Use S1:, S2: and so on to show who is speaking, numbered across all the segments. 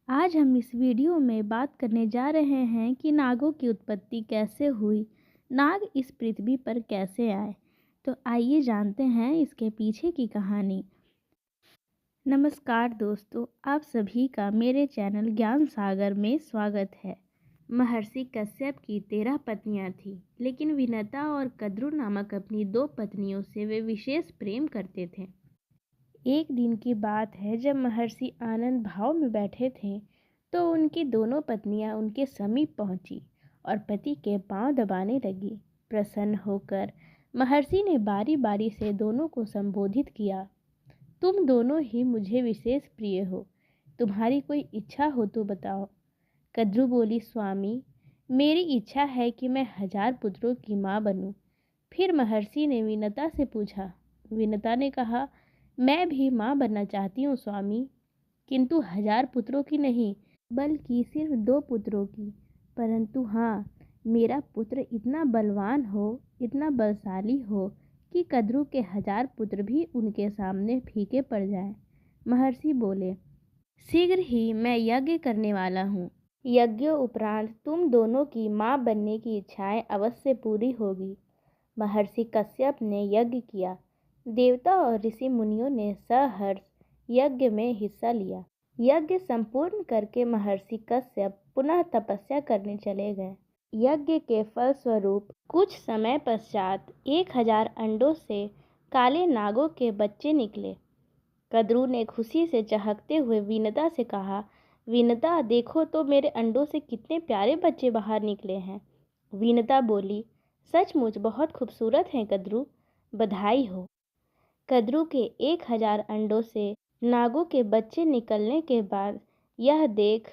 S1: आज हम इस वीडियो में बात करने जा रहे हैं कि नागों की उत्पत्ति कैसे हुई, नाग इस पृथ्वी पर कैसे आए। तो आइए जानते हैं इसके पीछे की कहानी। नमस्कार दोस्तों, आप सभी का मेरे चैनल ज्ञान सागर में स्वागत है। महर्षि कश्यप की 13 पत्नियां थीं, लेकिन विनता और कद्रु नामक अपनी 2 पत्नियों से वे विशेष प्रेम करते थे। एक दिन की बात है, जब महर्षि आनंद भाव में बैठे थे तो उनकी दोनों पत्नियां उनके समीप पहुंची और पति के पांव दबाने लगी। प्रसन्न होकर महर्षि ने बारी बारी से दोनों को संबोधित किया। तुम दोनों ही मुझे विशेष प्रिय हो, तुम्हारी कोई इच्छा हो तो बताओ। कद्रू बोली, स्वामी, मेरी इच्छा है कि मैं 1000 पुत्रों की माँ बनूं। फिर महर्षि ने विनता से पूछा। विनता ने कहा, मैं भी माँ बनना चाहती हूँ स्वामी, किंतु 1000 पुत्रों की नहीं, बल्कि सिर्फ 2 पुत्रों की। परंतु हाँ, मेरा पुत्र इतना बलवान हो, इतना बलशाली हो कि कद्रू के 1000 पुत्र भी उनके सामने फीके पड़ जाएं। महर्षि बोले, शीघ्र ही मैं यज्ञ करने वाला हूँ। यज्ञों उपरांत तुम दोनों की माँ बनने की इच्छाएं अवश्य पूरी होगी। महर्षि कश्यप ने यज्ञ किया। देवता और ऋषि मुनियों ने सहर्ष यज्ञ में हिस्सा लिया। यज्ञ संपूर्ण करके महर्षि कश्यप पुनः तपस्या करने चले गए। यज्ञ के फल स्वरूप कुछ समय पश्चात 1000 अंडों से काले नागों के बच्चे निकले। कद्रू ने खुशी से चहकते हुए विनता से कहा, विनता, देखो तो मेरे अंडों से कितने प्यारे बच्चे बाहर निकले हैं। विनता बोली, सचमुच बहुत खूबसूरत हैं कद्रू, बधाई हो। कद्रू के 1000 अंडों से नागों के बच्चे निकलने के बाद यह देख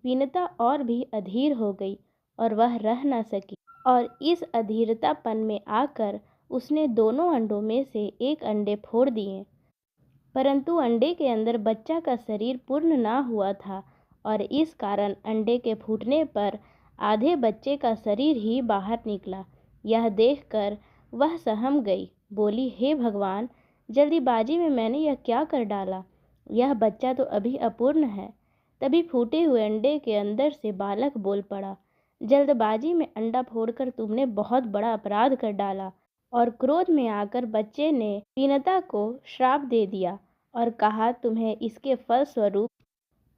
S1: विनता और भी अधीर हो गई और वह रह न सकी, और इस अधीरतापन में आकर उसने दोनों अंडों में से एक अंडे फोड़ दिए। परंतु अंडे के अंदर बच्चा का शरीर पूर्ण ना हुआ था और इस कारण अंडे के फूटने पर आधे बच्चे का शरीर ही बाहर निकला। यह देखकर वह सहम गई। बोली, हे भगवान, जल्दीबाजी में मैंने यह क्या कर डाला। यह बच्चा तो अभी अपूर्ण है। तभी फूटे हुए अंडे के अंदर से बालक बोल पड़ा, जल्दबाजी में अंडा फोड़कर तुमने बहुत बड़ा अपराध कर डाला। और क्रोध में आकर बच्चे ने विनता को श्राप दे दिया और कहा, तुम्हें इसके फल स्वरूप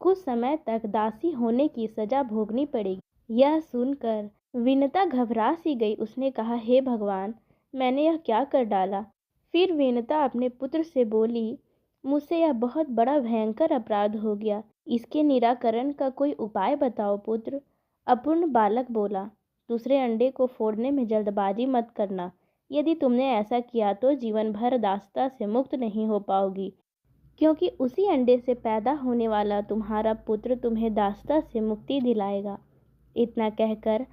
S1: कुछ समय तक दासी होने की सजा भोगनी पड़ेगी। यह सुनकर विनता घबरा सी गई। उसने कहा, हे भगवान, मैंने यह क्या कर डाला। फिर विनता अपने पुत्र से बोली, मुझसे यह बहुत बड़ा भयंकर अपराध हो गया, इसके निराकरण का कोई उपाय बताओ पुत्र। अपूर्ण बालक बोला, दूसरे अंडे को फोड़ने में जल्दबाजी मत करना। यदि तुमने ऐसा किया तो जीवन भर दासता से मुक्त नहीं हो पाओगी, क्योंकि उसी अंडे से पैदा होने वाला तुम्हारा पुत्र तुम्हें दासता से मुक्ति दिलाएगा। इतना कहकर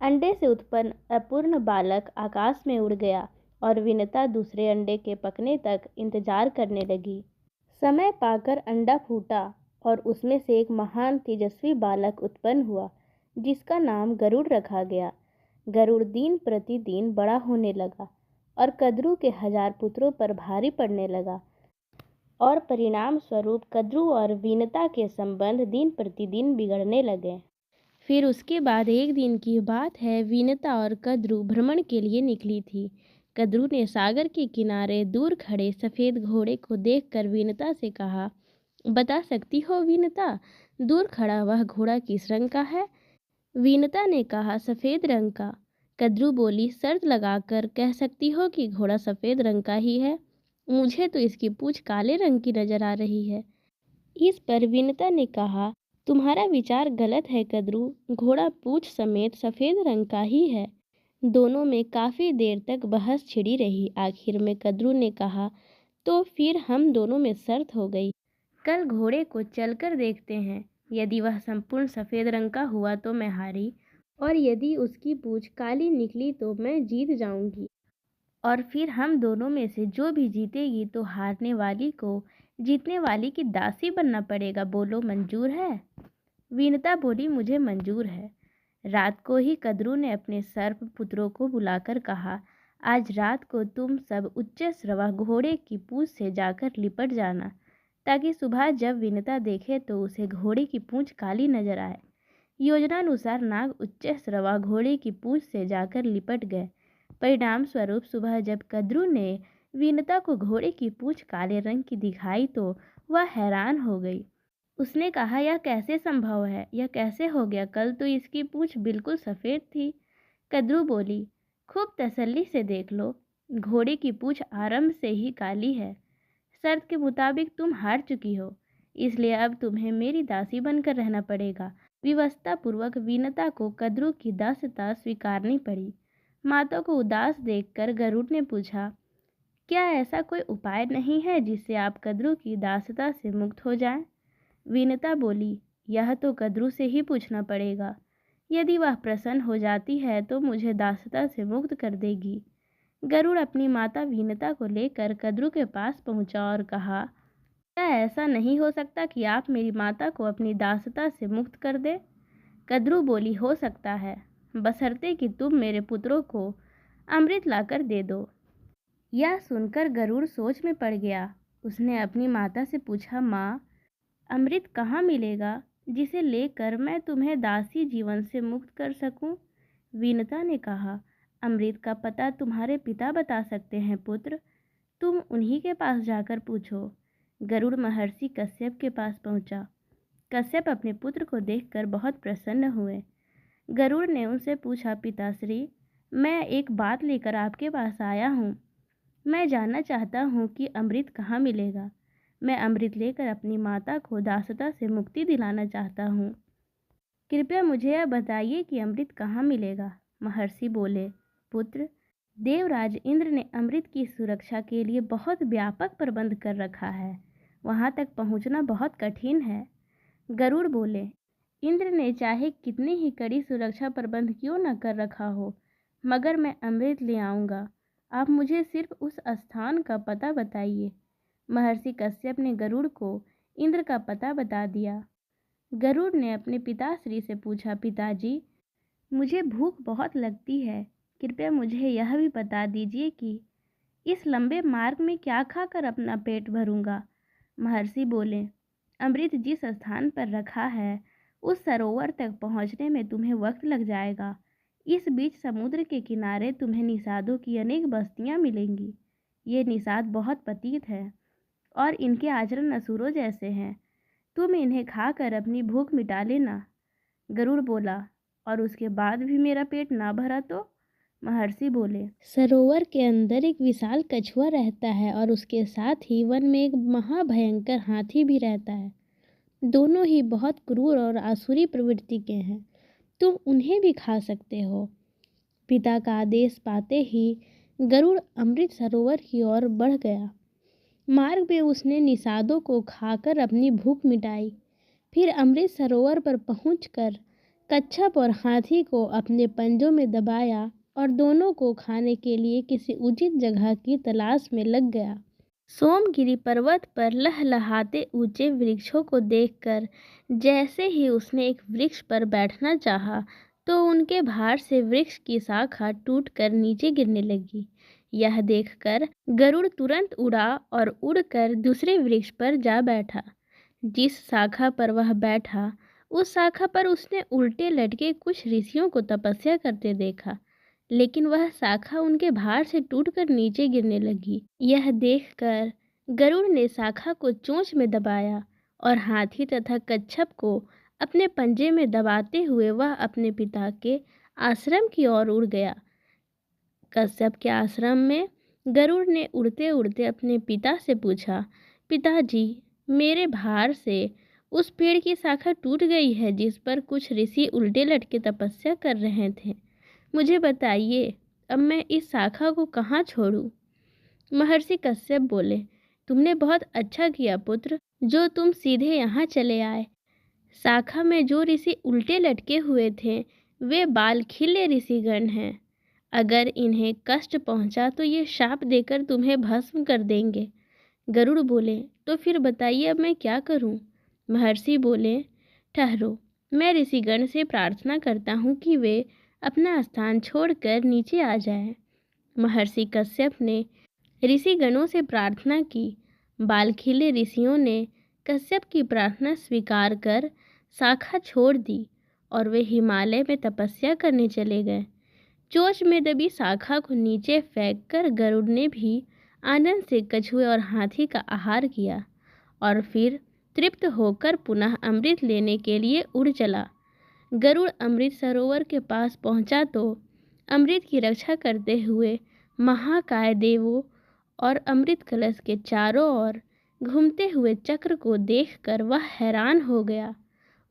S1: अंडे से उत्पन्न अपूर्ण बालक आकाश में उड़ गया और विनता दूसरे अंडे के पकने तक इंतजार करने लगी। समय पाकर अंडा फूटा और उसमें से एक महान तेजस्वी बालक उत्पन्न हुआ, जिसका नाम गरुड़ रखा गया। गरुड़ दिन प्रतिदिन बड़ा होने लगा और कद्रू के 1000 पुत्रों पर भारी पड़ने लगा, और परिणाम स्वरूप कद्रू और विनता के संबंध दिन प्रतिदिन बिगड़ने लगे। फिर उसके बाद एक दिन की बात है, विनता और कद्रू भ्रमण के लिए निकली थी। कद्रू ने सागर के किनारे दूर खड़े सफ़ेद घोड़े को देखकर विनता से कहा, बता सकती हो विनता, दूर खड़ा वह घोड़ा किस रंग का है। विनता ने कहा, सफ़ेद रंग का। कद्रू बोली, शर्त लगाकर कह सकती हो कि घोड़ा सफ़ेद रंग का ही है, मुझे तो इसकी पूँछ काले रंग की नजर आ रही है। इस पर विनता ने कहा, तुम्हारा विचार गलत है कद्रू, घोड़ा पूँछ समेत सफ़ेद रंग का ही है। दोनों में काफ़ी देर तक बहस छिड़ी रही। आखिर में कद्रू ने कहा, तो फिर हम दोनों में शर्त हो गई, कल घोड़े को चलकर देखते हैं। यदि वह संपूर्ण सफ़ेद रंग का हुआ तो मैं हारी, और यदि उसकी पूँछ काली निकली तो मैं जीत जाऊंगी, और फिर हम दोनों में से जो भी जीतेगी तो हारने वाली को जीतने वाली की दासी बनना पड़ेगा। बोलो, मंजूर है। विनता बोली, मुझे मंजूर है। रात को ही कद्रू ने अपने सर्प पुत्रों को बुलाकर कहा, आज रात को तुम सब उच्च श्रवा घोड़े की पूँछ से जाकर लिपट जाना। ताकि सुबह जब विनता देखे तो उसे घोड़े की पूंछ काली नजर आए। योजनानुसार नाग उच्च श्रवा घोड़े की पूंछ से जाकर लिपट गए। परिणाम स्वरूप सुबह जब कद्रू ने विनता को घोड़े की पूंछ काले रंग की दिखाई तो वह हैरान हो गई। उसने कहा, यह कैसे संभव है? यह कैसे हो गया? कल तो इसकी पूंछ बिल्कुल सफ़ेद थी। कद्रू बोली, खूब तसल्ली से देख लो, घोड़े की पूंछ आरंभ से ही काली है। शर्त के मुताबिक तुम हार चुकी हो, इसलिए अब तुम्हें मेरी दासी बनकर रहना पड़ेगा। विवशतापूर्वक विनता को कद्रू की दासता स्वीकारनी पड़ी। माता को उदास देखकर गरुड़ ने पूछा, क्या ऐसा कोई उपाय नहीं है जिससे आप कद्रू की दासता से मुक्त हो जाएं? विनता बोली, यह तो कद्रू से ही पूछना पड़ेगा। यदि वह प्रसन्न हो जाती है तो मुझे दासता से मुक्त कर देगी। गरुड़ अपनी माता विनता को लेकर कद्रू के पास पहुंचा और कहा, क्या ऐसा नहीं हो सकता कि आप मेरी माता को अपनी दासता से मुक्त कर दे? कद्रू बोली, हो सकता है, बशर्ते कि तुम मेरे पुत्रों को अमृत लाकर दे दो। यह सुनकर गरुड़ सोच में पड़ गया। उसने अपनी माता से पूछा, माँ, अमृत कहाँ मिलेगा जिसे लेकर मैं तुम्हें दासी जीवन से मुक्त कर सकूं? विनता ने कहा, अमृत का पता तुम्हारे पिता बता सकते हैं पुत्र, तुम उन्हीं के पास जाकर पूछो। गरुड़ महर्षि कश्यप के पास पहुंचा। कश्यप अपने पुत्र को देखकर बहुत प्रसन्न हुए। गरुड़ ने उनसे पूछा, पिताश्री, मैं एक बात लेकर आपके पास आया हूँ। मैं जानना चाहता हूँ कि अमृत कहाँ मिलेगा। मैं अमृत लेकर अपनी माता को दासता से मुक्ति दिलाना चाहता हूँ। कृपया मुझे यह बताइए कि अमृत कहाँ मिलेगा। महर्षि बोले, पुत्र, देवराज इंद्र ने अमृत की सुरक्षा के लिए बहुत व्यापक प्रबंध कर रखा है। वहाँ तक पहुँचना बहुत कठिन है। गरुड़ बोले, इंद्र ने चाहे कितनी ही कड़ी सुरक्षा प्रबंध क्यों न कर रखा हो, मगर मैं अमृत ले आऊँगा। आप मुझे सिर्फ उस स्थान का पता बताइए। महर्षि कश्यप ने गरुड़ को इंद्र का पता बता दिया। गरुड़ ने अपने पिताश्री से पूछा, पिताजी, मुझे भूख बहुत लगती है, कृपया मुझे यह भी बता दीजिए कि इस लंबे मार्ग में क्या खाकर अपना पेट भरूंगा। महर्षि बोले, अमृत जिस स्थान पर रखा है उस सरोवर तक पहुंचने में तुम्हें वक्त लग जाएगा। इस बीच समुद्र के किनारे तुम्हें निषादों की अनेक बस्तियां मिलेंगी। ये निषाद बहुत पतित है और इनके आचरण असुरों जैसे हैं। तुम इन्हें खाकर अपनी भूख मिटा लेना। गरुड़ बोला, और उसके बाद भी मेरा पेट ना भरा तो? महर्षि बोले, सरोवर के अंदर एक विशाल कछुआ रहता है और उसके साथ ही वन में एक महाभयंकर हाथी भी रहता है। दोनों ही बहुत क्रूर और आसुरी प्रवृत्ति के हैं। तुम उन्हें भी खा सकते हो। पिता का आदेश पाते ही गरुड़ अमृत सरोवर की ओर बढ़ गया। मार्ग में उसने निषादों को खाकर अपनी भूख मिटाई। फिर अमृत सरोवर पर पहुंचकर कच्छप और हाथी को अपने पंजों में दबाया और दोनों को खाने के लिए किसी उचित जगह की तलाश में लग गया। सोमगिरी पर्वत पर लहलहाते ऊंचे वृक्षों को देखकर जैसे ही उसने एक वृक्ष पर बैठना चाहा तो उनके भार से वृक्ष की शाखा टूटकर नीचे गिरने लगी। यह देखकर गरुड़ तुरंत उड़ा और उड़कर दूसरे वृक्ष पर जा बैठा। जिस शाखा पर वह बैठा उस शाखा पर उसने उल्टे लटके कुछ ऋषियों को तपस्या करते देखा, लेकिन वह शाखा उनके भार से टूटकर नीचे गिरने लगी। यह देखकर गरुड़ ने शाखा को चोंच में दबाया और हाथी तथा कच्छप को अपने पंजे में दबाते हुए वह अपने पिता के आश्रम की ओर उड़ गया। कश्यप के आश्रम में गरुड़ ने उड़ते उड़ते अपने पिता से पूछा, पिताजी, मेरे भार से उस पेड़ की शाखा टूट गई है जिस पर कुछ ऋषि उल्टे लटके तपस्या कर रहे थे। मुझे बताइए, अब मैं इस शाखा को कहाँ छोड़ूं? महर्षि कश्यप बोले, तुमने बहुत अच्छा किया पुत्र, जो तुम सीधे यहाँ चले आए। शाखा में जो ऋषि उल्टे लटके हुए थे वे बाल खिले ऋषिगण हैं। अगर इन्हें कष्ट पहुँचा तो ये शाप देकर तुम्हें भस्म कर देंगे। गरुड़ बोले, तो फिर बताइए अब मैं क्या करूं? महर्षि बोले, ठहरो, मैं ऋषिगण से प्रार्थना करता हूं कि वे अपना स्थान छोड़कर नीचे आ जाएं। महर्षि कश्यप ने ऋषिगणों से प्रार्थना की। बाल खिले ऋषियों ने कश्यप की प्रार्थना स्वीकार कर शाखा छोड़ दी और वे हिमालय में तपस्या करने चले गए। चोंच में दबी शाखा को नीचे फेंककर गरुड़ ने भी आनंद से कछुए और हाथी का आहार किया और फिर तृप्त होकर पुनः अमृत लेने के लिए उड़ चला। गरुड़ अमृत सरोवर के पास पहुंचा तो अमृत की रक्षा करते हुए महाकाय देवों और अमृत कलश के चारों ओर घूमते हुए चक्र को देखकर वह हैरान हो गया।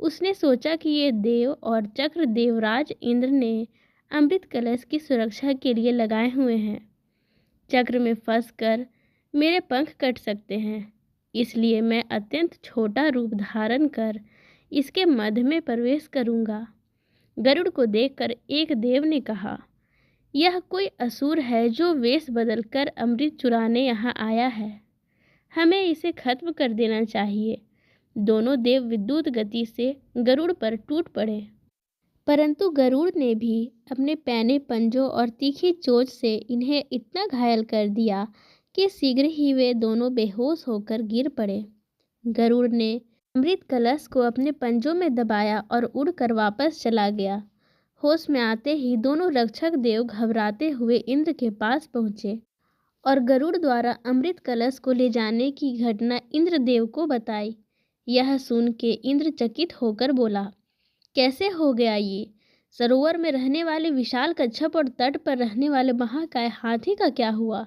S1: उसने सोचा कि ये देव और चक्र देवराज इंद्र ने अमृत कलश की सुरक्षा के लिए लगाए हुए हैं। चक्र में फंसकर मेरे पंख कट सकते हैं, इसलिए मैं अत्यंत छोटा रूप धारण कर इसके मध्य में प्रवेश करूंगा। गरुड़ को देखकर एक देव ने कहा, यह कोई असुर है जो वेश बदलकर अमृत चुराने यहाँ आया है। हमें इसे खत्म कर देना चाहिए। दोनों देव विद्युत गति से गरुड़ पर टूट पड़े, परंतु गरुड़ ने भी अपने पैने पंजों और तीखी चोंच से इन्हें इतना घायल कर दिया कि शीघ्र ही वे दोनों बेहोश होकर गिर पड़े। गरुड़ ने अमृत कलश को अपने पंजों में दबाया और उड़कर वापस चला गया। होश में आते ही दोनों रक्षक देव घबराते हुए इंद्र के पास पहुँचे और गरुड़ द्वारा अमृत कलश को ले जाने की घटना इंद्रदेव को बताई। यह सुन के इंद्र चकित होकर बोला, कैसे हो गया ये? सरोवर में रहने वाले विशाल कच्छप और तट पर रहने वाले महाकाय हाथी का क्या हुआ?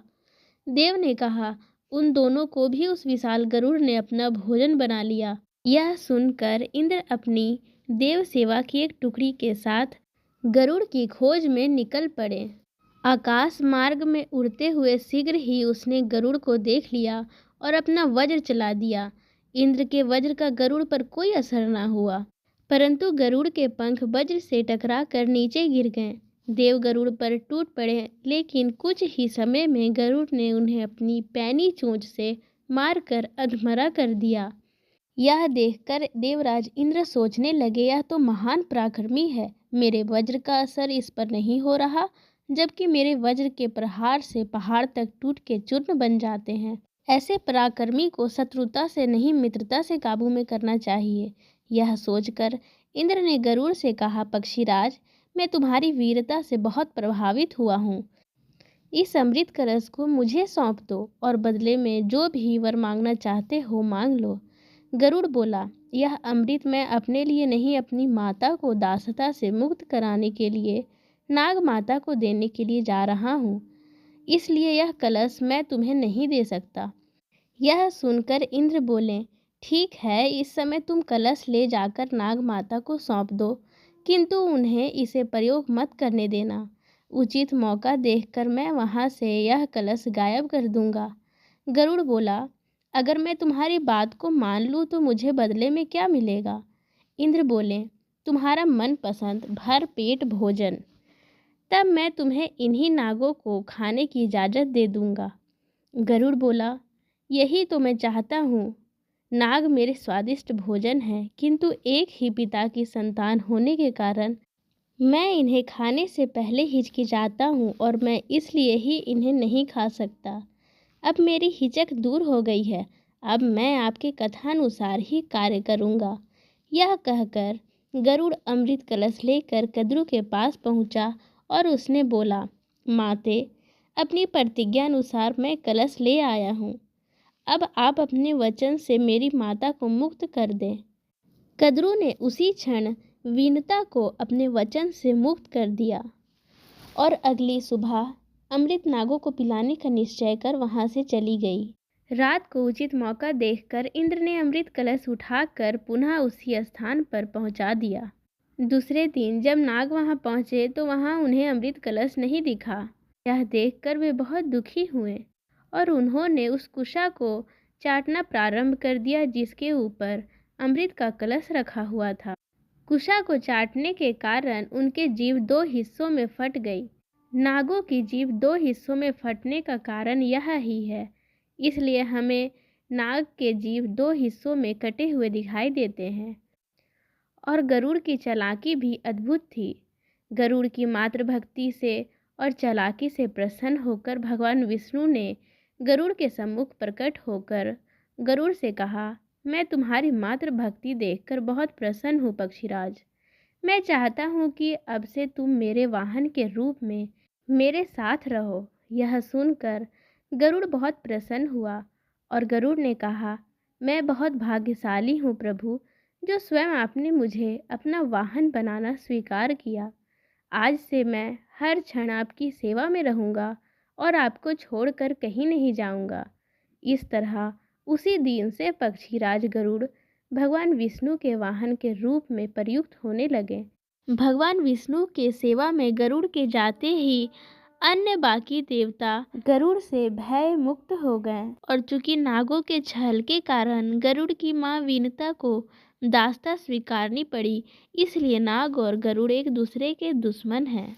S1: देव ने कहा, उन दोनों को भी उस विशाल गरुड़ ने अपना भोजन बना लिया। यह सुनकर इंद्र अपनी देव सेवा की एक टुकड़ी के साथ गरुड़ की खोज में निकल पड़े। आकाश मार्ग में उड़ते हुए शीघ्र ही उसने गरुड़ को देख लिया और अपना वज्र चला दिया। इंद्र के वज्र का गरुड़ पर कोई असर न हुआ, परंतु गरुड़ के पंख वज्र से टकरा कर नीचे गिर गए। देव गरुड़ पर टूट पड़े, लेकिन कुछ ही समय में गरुड़ ने उन्हें अपनी पैनी चोंच से मारकर अधमरा कर दिया। यह देखकर देवराज इंद्र सोचने लगे, यह तो महान पराक्रमी है। मेरे वज्र का असर इस पर नहीं हो रहा, जबकि मेरे वज्र के प्रहार से पहाड़ तक टूट के चूर्ण बन जाते हैं। ऐसे पराक्रमी को शत्रुता से नहीं मित्रता से काबू में करना चाहिए। यह सोचकर इंद्र ने गरुड़ से कहा, पक्षीराज, मैं तुम्हारी वीरता से बहुत प्रभावित हुआ हूँ। इस अमृत कलश को मुझे सौंप दो और बदले में जो भी वर मांगना चाहते हो मांग लो। गरुड़ बोला, यह अमृत मैं अपने लिए नहीं, अपनी माता को दासता से मुक्त कराने के लिए नाग माता को देने के लिए जा रहा हूँ, इसलिए यह कलश मैं तुम्हें नहीं दे सकता। यह सुनकर इंद्र बोले, ठीक है, इस समय तुम कलश ले जाकर नाग माता को सौंप दो, किंतु उन्हें इसे प्रयोग मत करने देना। उचित मौका देखकर मैं वहाँ से यह कलश गायब कर दूंगा। गरुड़ बोला, अगर मैं तुम्हारी बात को मान लूँ तो मुझे बदले में क्या मिलेगा? इंद्र बोले, तुम्हारा मनपसंद भर पेट भोजन। तब मैं तुम्हें इन्हीं नागों को खाने की इजाज़त दे दूंगा। गरुड़ बोला, यही तो मैं चाहता हूँ। नाग मेरे स्वादिष्ट भोजन हैं, किंतु एक ही पिता की संतान होने के कारण मैं इन्हें खाने से पहले हिचकिचाता हूँ और मैं इसलिए ही इन्हें नहीं खा सकता। अब मेरी हिचक दूर हो गई है। अब मैं आपके कथानुसार ही कार्य करूँगा। यह कहकर गरुड़ अमृत कलश लेकर कद्रु के पास पहुँचा और उसने बोला, माते, अपनी प्रतिज्ञा अनुसार मैं कलश ले आया हूँ। अब आप अपने वचन से मेरी माता को मुक्त कर दें। कद्रु ने उसी क्षण वीनता को अपने वचन से मुक्त कर दिया और अगली सुबह अमृत नागों को पिलाने का निश्चय कर वहां से चली गई। रात को उचित मौका देखकर इंद्र ने अमृत कलश उठाकर पुनः उसी स्थान पर पहुंचा दिया। दूसरे दिन जब नाग वहां पहुंचे तो वहां उन्हें अमृत कलश नहीं दिखा। यह देखकर वे बहुत दुखी हुए और उन्होंने उस कुशा को चाटना प्रारंभ कर दिया जिसके ऊपर अमृत का कलश रखा हुआ था। कुशा को चाटने के कारण उनके जीभ दो हिस्सों में फट गई। नागों की जीभ दो हिस्सों में फटने का कारण यह ही है, इसलिए हमें नाग के जीभ दो हिस्सों में कटे हुए दिखाई देते हैं। और गरुड़ की चालाकी भी अद्भुत थी। गरुड़ की मातृभक्ति से और चालाकी से प्रसन्न होकर भगवान विष्णु ने गरुड़ के सम्मुख प्रकट होकर गरुड़ से कहा, मैं तुम्हारी मात्र भक्ति देखकर बहुत प्रसन्न हूँ पक्षीराज। मैं चाहता हूँ कि अब से तुम मेरे वाहन के रूप में मेरे साथ रहो। यह सुनकर गरुड़ बहुत प्रसन्न हुआ और गरुड़ ने कहा, मैं बहुत भाग्यशाली हूँ प्रभु, जो स्वयं आपने मुझे अपना वाहन बनाना स्वीकार किया। आज से मैं हर क्षण आपकी सेवा में रहूँगा और आपको छोड़कर कहीं नहीं जाऊँगा। इस तरह उसी दिन से पक्षीराज गरुड़ भगवान विष्णु के वाहन के रूप में प्रयुक्त होने लगे। भगवान विष्णु के सेवा में गरुड़ के जाते ही अन्य बाकी देवता गरुड़ से भय मुक्त हो गए और चूंकि नागों के छल के कारण गरुड़ की मां विनता को दास्ता स्वीकारनी पड़ी, इसलिए नाग और गरुड़ एक दूसरे के दुश्मन हैं।